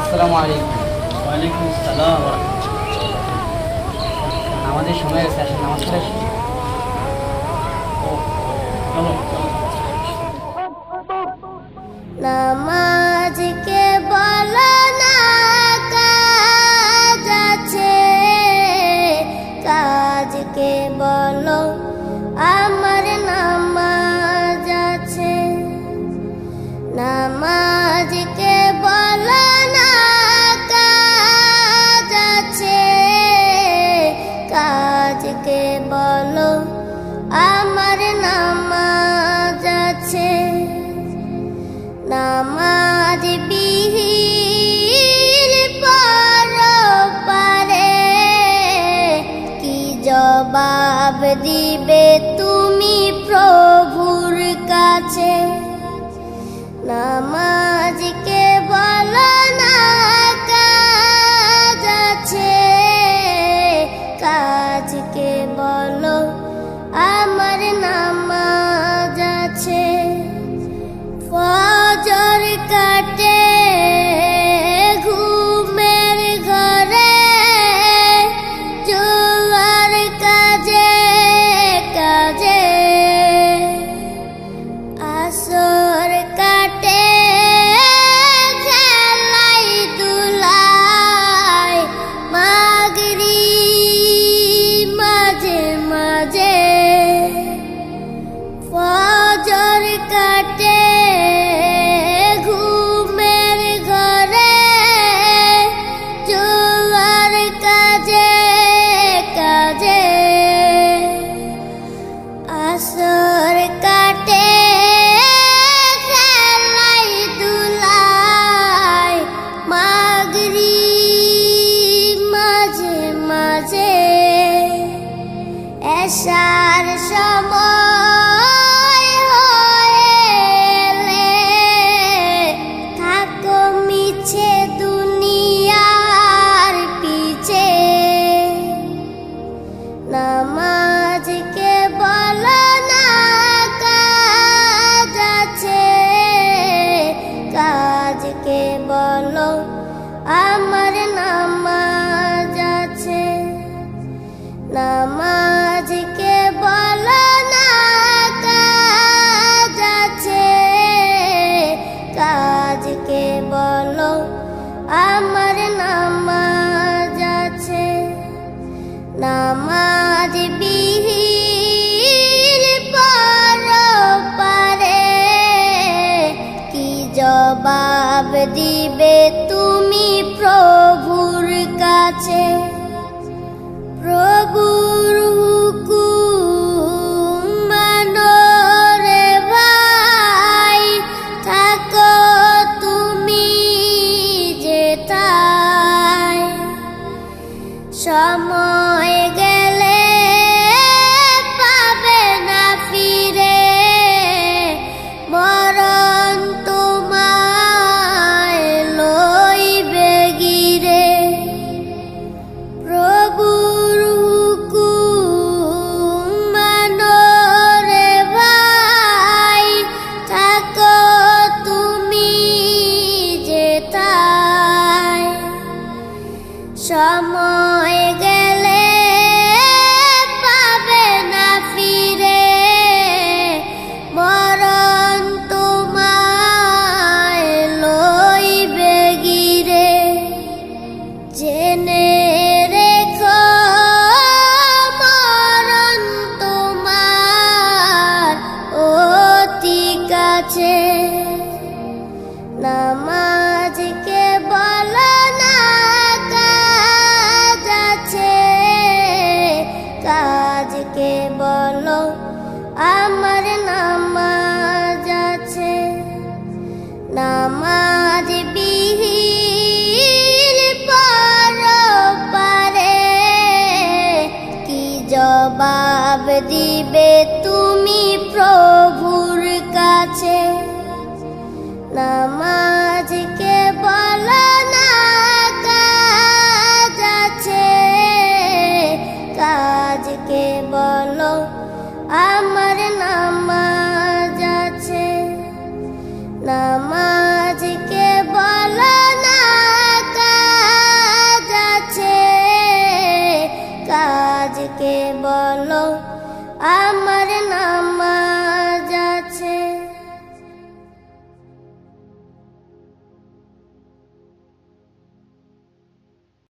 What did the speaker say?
আসসালামু আলাইকুম। ওয়ালাইকুম আসসালাম। আমাদের সময় আছে, আসলে নামাজ পড়ে আসি। চলো নামাজকে বলো না কাজ আছে, কাজকে বলো আমার নামাজ আছে। নামাজকে বলো না কাজ আছে, কাজকে বলো আমার নামাজ আছে। নামাজ বিহীন পরপারে কি জবাব দিবে তুমি প্রভুর কাছে? নামাজকে বলো না কাজ আছে, কাজকে বলো আমার নামাজ আছে। ফজর কাটে ঘুমের ঘরে, জোয়ার কাজে কাজে। আসর কাটে খেলাই দুলাই, মাগরিব মাঝে মাঝে। ফজর কাটে ঘুমের ঘরে, জোয়ার কাজে কাজে। আসর কাটে খেলাই দুলাই, মাগরিব মাঝে মাঝে। এশার সময় হয়েলে থাকো মিছে দুনিয়ার পিছে। নামাজকে বলো না কাজ আছে, কাজকে বলো আমার নামাজ আছে। নামাজকে বলো না কাজ আছে, কাজকে বলো আমার নামাজ আছে। নামাজ বিহীন পরপারে কি জবাব দিবে তুমি প্রভুর কাছে? প্রভুর হুকুম মানো রে ভাই, থাকো তুমি যেথায়। সময় গেলে পাবে না ফিরে, মরণ তোমায় লইবে গিরে। প্রভুর হুকুম মানো রে ভাই, থাকো তুমি যেথায়। সময় গেলে পাবে না ফিরে, মরণ তোমায় লইবে গিরে। জেনে রেখো মরণ তোমার অতি কাছে। নামাজকে বলো না কাজ আছে, কাজকে বলো আমার নামাজ আছে। নামাজ বিহীন পরপারে কি জবাব দিবে তুমি প্রভুর কাছে? নামাজকে বলো না কাজ আছে, কাজকে বলো আমার নামাজ আছে। নামাজকে বলো না কাজ আছে, কাজকে বলো আমার নাম